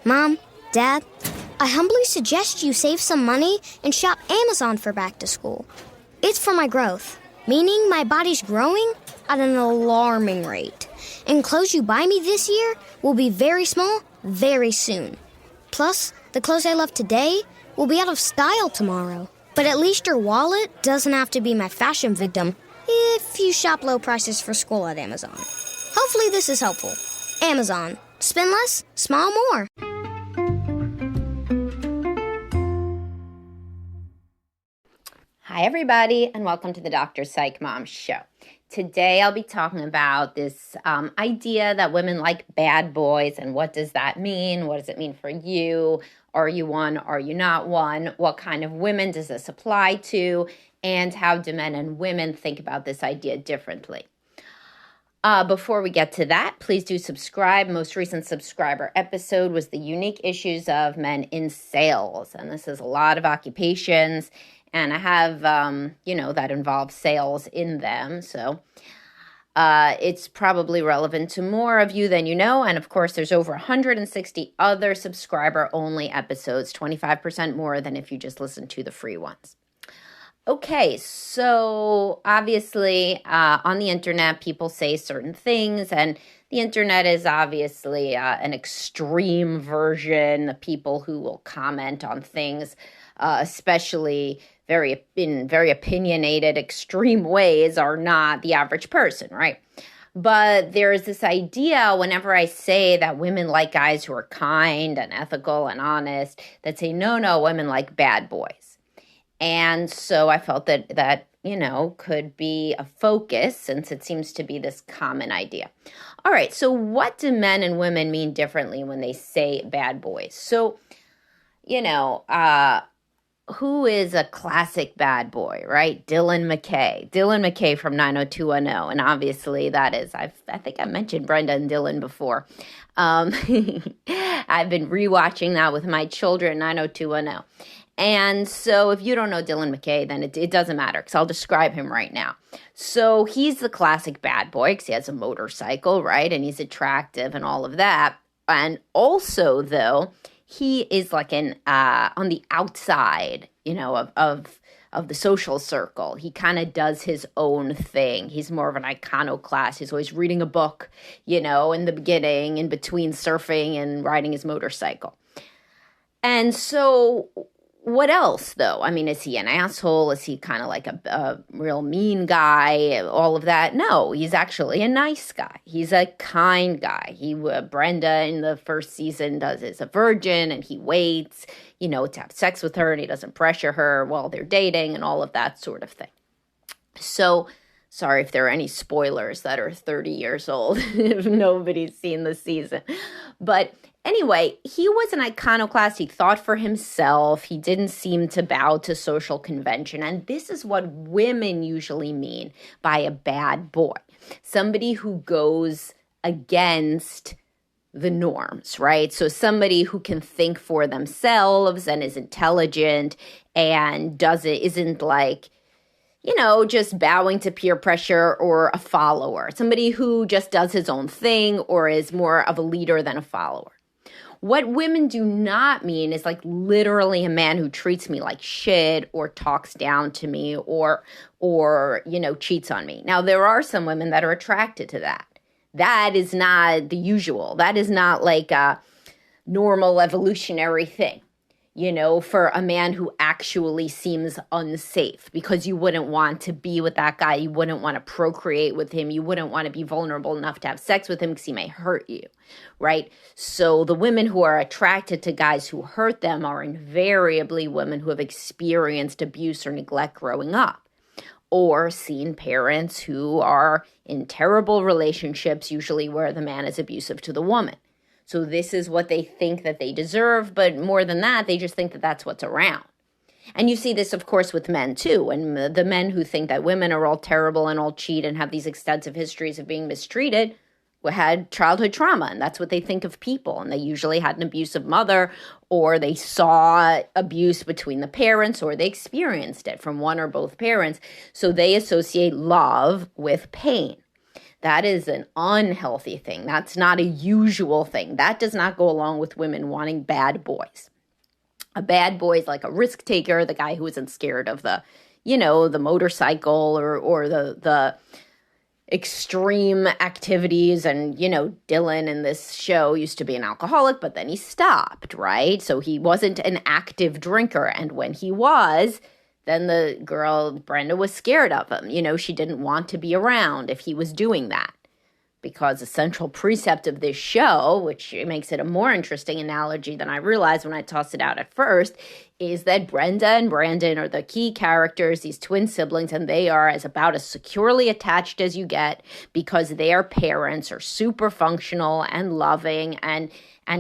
Mom, Dad, I humbly suggest you save some money and shop Amazon for back to school. It's for my growth, meaning my body's growing at an alarming rate. And clothes you buy me this year will be very small very soon. Plus, the clothes I love today will be out of style tomorrow. But at least your wallet doesn't have to be my fashion victim if you shop low prices for school at Amazon. Hopefully this is helpful. Amazon. Spend less, smile more. Hi, everybody, and welcome to the Dr. Psych Mom Show. Today, I'll be talking about this idea that women like bad boys, and what does that mean? What does it mean for you? Are you one? Are you not one? What kind of women does this apply to? And how do men and women think about this idea differently? Before we get to that, please do subscribe. Most recent subscriber episode was the unique issues of men in sales. And this is a lot of occupations. And I have, that involves sales in them. So it's probably relevant to more of you than you know. And of course, there's over 160 other subscriber-only episodes, 25% more than if you just listen to the free ones. Okay, so obviously on the internet, people say certain things, and the internet is obviously an extreme version. The people who will comment on things, especially in very opinionated, extreme ways, are not the average person, right? But there is this idea whenever I say that women like guys who are kind and ethical and honest, that say, no, women like bad boys. And so I felt that could be a focus, since it seems to be this common idea. All right, so what do men and women mean differently when they say bad boys? So, who is a classic bad boy, right? Dylan McKay. Dylan McKay from 90210. And obviously that is, I think I mentioned Brenda and Dylan before. I've been rewatching that with my children, 90210. And so if you don't know Dylan McKay, then it doesn't matter, because I'll describe him right now. So he's the classic bad boy because he has a motorcycle, right? And he's attractive and all of that. And also, though, he is like on the outside, of the social circle. He kind of does his own thing. He's more of an iconoclast. He's always reading a book, in the beginning, in between surfing and riding his motorcycle. And so what else, though? I mean, is he an asshole? Is he kind of like a real mean guy? All of that? No, he's actually a nice guy. He's a kind guy. Brenda in the first season is a virgin, and he waits, to have sex with her, and he doesn't pressure her while they're dating and all of that sort of thing. So, sorry if there are any spoilers that are 30 years old, if nobody's seen the season. But anyway, he was an iconoclast. He thought for himself. He didn't seem to bow to social convention. And this is what women usually mean by a bad boy. Somebody who goes against the norms, right? So somebody who can think for themselves and is intelligent and isn't like, just bowing to peer pressure or a follower. Somebody who just does his own thing or is more of a leader than a follower. What women do not mean is like literally a man who treats me like shit or talks down to me or cheats on me. Now, there are some women that are attracted to that. That is not the usual. That is not like a normal evolutionary thing, for a man who actually seems unsafe, because you wouldn't want to be with that guy. You wouldn't want to procreate with him. You wouldn't want to be vulnerable enough to have sex with him because he may hurt you, right? So the women who are attracted to guys who hurt them are invariably women who have experienced abuse or neglect growing up, or seen parents who are in terrible relationships, usually where the man is abusive to the woman. So this is what they think that they deserve, but more than that, they just think that that's what's around. And you see this, of course, with men, too. And the men who think that women are all terrible and all cheat and have these extensive histories of being mistreated had childhood trauma, and that's what they think of people. And they usually had an abusive mother, or they saw abuse between the parents, or they experienced it from one or both parents. So they associate love with pain. That is an unhealthy thing. That's not a usual thing. That does not go along with women wanting bad boys. A bad boy is like a risk taker, the guy who isn't scared of the, the motorcycle or the extreme activities. And, Dylan in this show used to be an alcoholic, but then he stopped, right? So he wasn't an active drinker. And when he was, then the girl, Brenda, was scared of him. She didn't want to be around if he was doing that. Because a central precept of this show, which makes it a more interesting analogy than I realized when I tossed it out at first, is that Brenda and Brandon are the key characters, these twin siblings, and they are about as securely attached as you get because their parents are super functional and loving and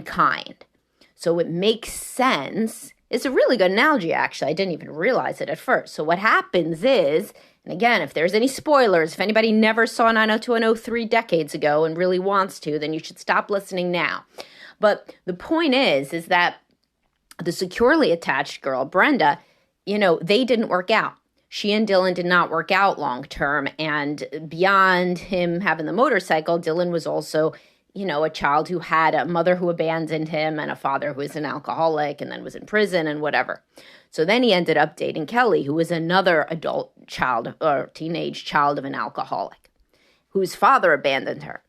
kind. So it makes sense. It's a really good analogy, actually. I didn't even realize it at first. So what happens is, and again, if there's any spoilers, if anybody never saw 90210 3 decades ago and really wants to, then you should stop listening now. But the point is that the securely attached girl, Brenda, they didn't work out. She and Dylan did not work out long term. And beyond him having the motorcycle, Dylan was also, a child who had a mother who abandoned him and a father who was an alcoholic and then was in prison and whatever. So then he ended up dating Kelly, who was another adult child or teenage child of an alcoholic, whose father abandoned her.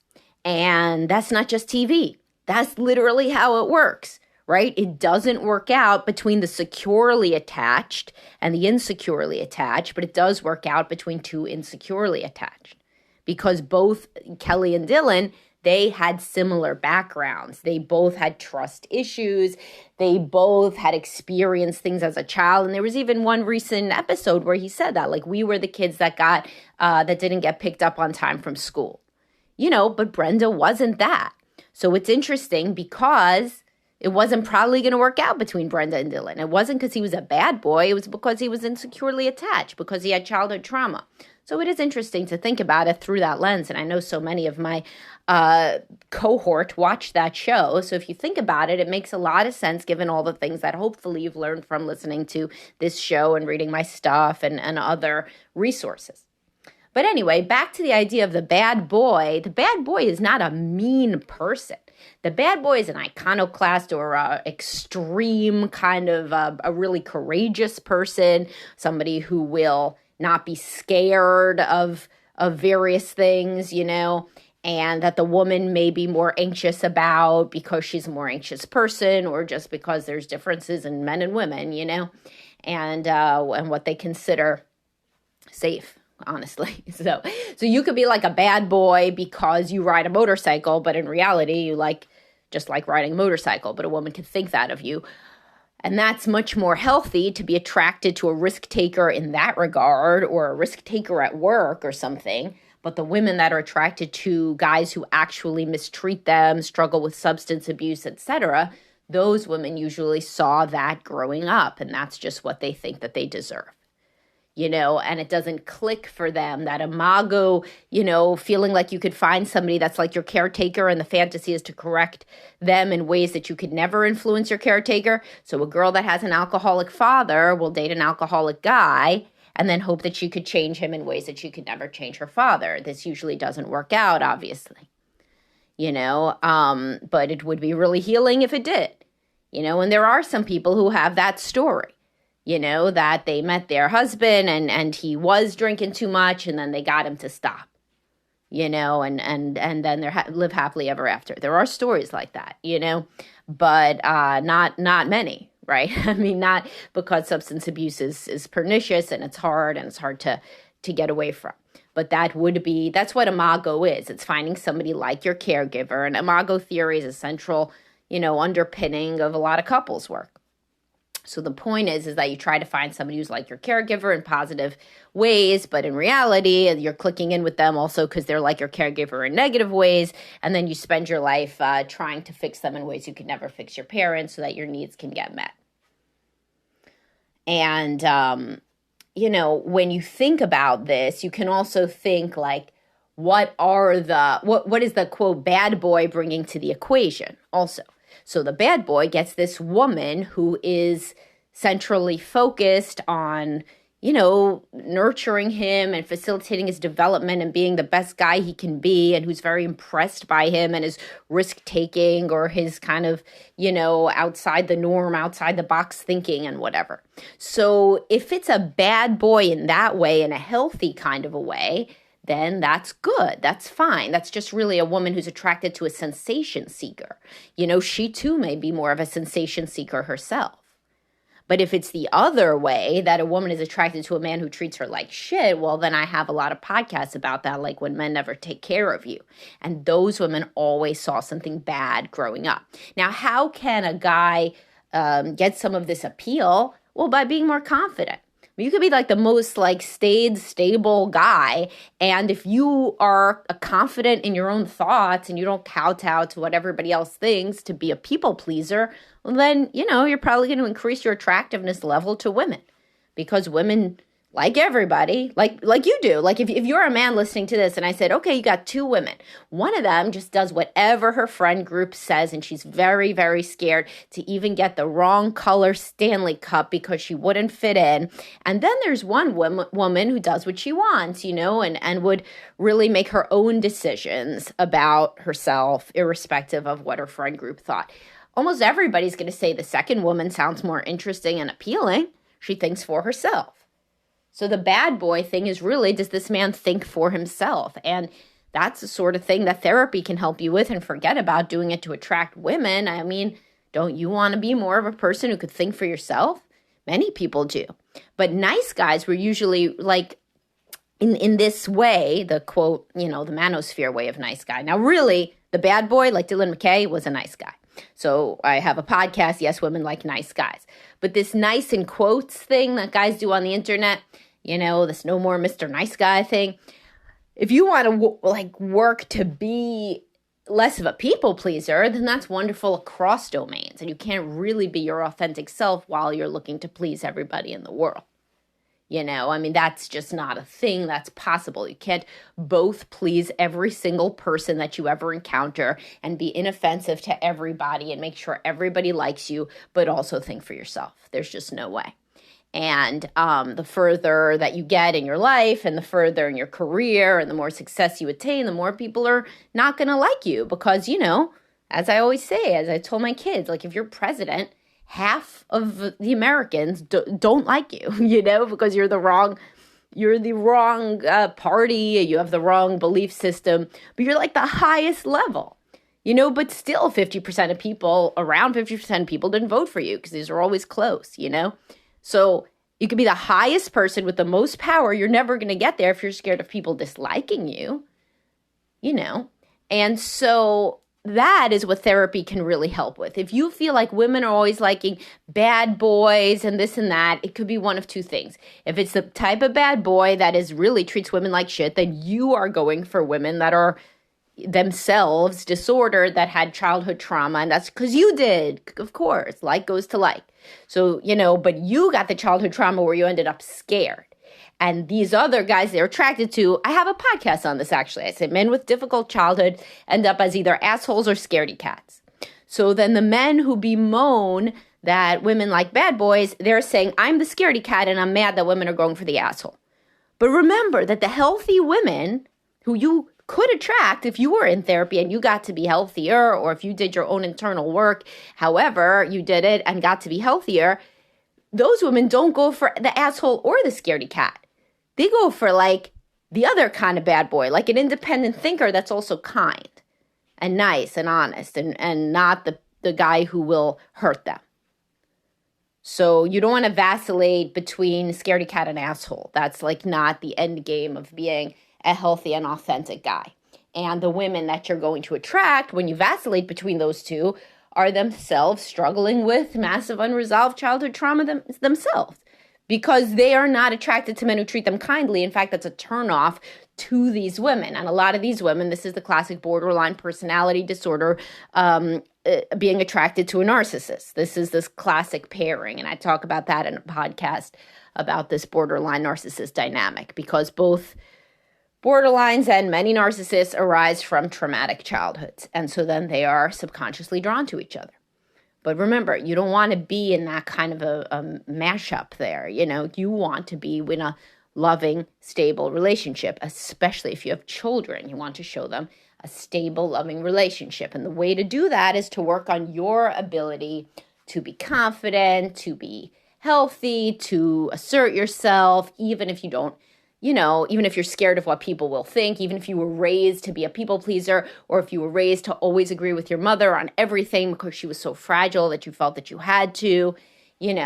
And that's not just TV. That's literally how it works, right? It doesn't work out between the securely attached and the insecurely attached, but it does work out between two insecurely attached. Because both Kelly and Dylan, they had similar backgrounds. They both had trust issues. They both had experienced things as a child. And there was even one recent episode where he said that, like, we were the kids that that didn't get picked up on time from school. But Brenda wasn't that. So it's interesting because it wasn't probably going to work out between Brenda and Dylan. It wasn't because he was a bad boy. It was because he was insecurely attached, because he had childhood trauma. So it is interesting to think about it through that lens. And I know so many of my cohort watch that show. So if you think about it, it makes a lot of sense given all the things that hopefully you've learned from listening to this show and reading my stuff and other resources. But anyway, back to the idea of the bad boy. The bad boy is not a mean person. The bad boy is an iconoclast or a extreme kind of a really courageous person, somebody who will not be scared of various things, and that the woman may be more anxious about because she's a more anxious person or just because there's differences in men and women, and what they consider safe, honestly. So you could be like a bad boy because you ride a motorcycle, but in reality, you just like riding a motorcycle, but a woman could think that of you. And that's much more healthy to be attracted to a risk taker in that regard, or a risk taker at work or something. But the women that are attracted to guys who actually mistreat them, struggle with substance abuse, etc., those women usually saw that growing up, and that's just what they think that they deserve. And it doesn't click for them, that imago, feeling like you could find somebody that's like your caretaker and the fantasy is to correct them in ways that you could never influence your caretaker. So a girl that has an alcoholic father will date an alcoholic guy and then hope that she could change him in ways that she could never change her father. This usually doesn't work out, obviously, but it would be really healing if it did, and there are some people who have that story. That they met their husband and he was drinking too much and then they got him to stop, and then they live happily ever after. There are stories like that, but not many, right? I mean, not because substance abuse is pernicious and it's hard to get away from. But that's what imago is. It's finding somebody like your caregiver. And imago theory is a central, underpinning of a lot of couples work. So the point is that you try to find somebody who's like your caregiver in positive ways, but in reality, you're clicking in with them also because they're like your caregiver in negative ways, and then you spend your life trying to fix them in ways you could never fix your parents so that your needs can get met. And, when you think about this, you can also think like, what is the, quote, bad boy bringing to the equation also? So the bad boy gets this woman who is centrally focused on, nurturing him and facilitating his development and being the best guy he can be, and who's very impressed by him and his risk taking or his kind of, outside the norm, outside the box thinking and whatever. So if it's a bad boy in that way, in a healthy kind of a way, then that's good. That's fine. That's just really a woman who's attracted to a sensation seeker. She too may be more of a sensation seeker herself. But if it's the other way, that a woman is attracted to a man who treats her like shit, well, then I have a lot of podcasts about that, like When Men Never Take Care of You. And those women always saw something bad growing up. Now, how can a guy get some of this appeal? Well, by being more confident. You could be like the most staid, stable guy. And if you are confident in your own thoughts and you don't kowtow to what everybody else thinks to be a people pleaser, well, then, you're probably going to increase your attractiveness level to women, because women like everybody, like you do. Like if you're a man listening to this and I said, okay, you got two women. One of them just does whatever her friend group says, and she's very, very scared to even get the wrong color Stanley Cup because she wouldn't fit in. And then there's one woman who does what she wants, and would really make her own decisions about herself, irrespective of what her friend group thought. Almost everybody's going to say the second woman sounds more interesting and appealing. She thinks for herself. So the bad boy thing is really, does this man think for himself? And that's the sort of thing that therapy can help you with, and forget about doing it to attract women. I mean, don't you want to be more of a person who could think for yourself? Many people do. But nice guys were usually in this way, the quote, the manosphere way of nice guy. Now, really, the bad boy, like Dylan McKay, was a nice guy. So I have a podcast, Yes, Women Like Nice Guys. But this nice in quotes thing that guys do on the internet, this no more Mr. Nice Guy thing. If you want to work to be less of a people pleaser, then that's wonderful across domains. And you can't really be your authentic self while you're looking to please everybody in the world. That's just not a thing that's possible. You can't both please every single person that you ever encounter and be inoffensive to everybody and make sure everybody likes you, but also think for yourself. There's just no way. And the further that you get in your life and the further in your career and the more success you attain, the more people are not going to like you because, as I always say, as I told my kids, if you're president, half of the Americans don't like you, because you're the wrong party, you have the wrong belief system, but you're the highest level, but still around 50% of people didn't vote for you because these are always close, So you could be the highest person with the most power. You're never going to get there if you're scared of people disliking you, and so that is what therapy can really help with. If you feel like women are always liking bad boys and this and that, it could be one of two things. If it's the type of bad boy that really treats women like shit, then you are going for women that are themselves disordered, that had childhood trauma, and that's because you did, of course. Like goes to like. So, but you got the childhood trauma where you ended up scared. And these other guys they're attracted to, I have a podcast on this actually. I say men with difficult childhood end up as either assholes or scaredy cats. So then the men who bemoan that women like bad boys, they're saying, I'm the scaredy cat and I'm mad that women are going for the asshole. But remember that the healthy women who you could attract if you were in therapy and you got to be healthier, or if you did your own internal work, however you did it and got to be healthier, those women don't go for the asshole or the scaredy cat. They go for the other kind of bad boy, like an independent thinker that's also kind and nice and honest and not the guy who will hurt them. So you don't want to vacillate between scaredy cat and asshole. That's not the end game of being a healthy and authentic guy. And the women that you're going to attract when you vacillate between those two are themselves struggling with massive unresolved childhood trauma themselves. Because they are not attracted to men who treat them kindly. In fact, that's a turnoff to these women. And a lot of these women, this is the classic borderline personality disorder, being attracted to a narcissist. This is this classic pairing. And I talk about that in a podcast about this borderline narcissist dynamic, because both borderlines and many narcissists arise from traumatic childhoods. And so then they are subconsciously drawn to each other. But remember, you don't want to be in that kind of a mashup there. You want to be in a loving, stable relationship, especially if you have children. You want to show them a stable, loving relationship. And the way to do that is to work on your ability to be confident, to be healthy, to assert yourself, even if you don't, even if you're scared of what people will think, even if you were raised to be a people pleaser, or if you were raised to always agree with your mother on everything because she was so fragile that you felt that you had to, and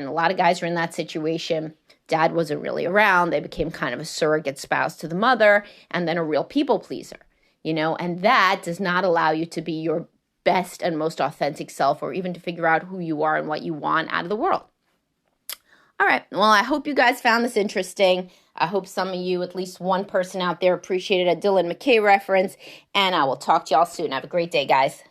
a lot of guys are in that situation. Dad wasn't really around. They became kind of a surrogate spouse to the mother and then a real people pleaser, and that does not allow you to be your best and most authentic self, or even to figure out who you are and what you want out of the world. All right. Well, I hope you guys found this interesting. I hope some of you, at least one person out there, appreciated a Dylan McKay reference. And I will talk to y'all soon. Have a great day, guys.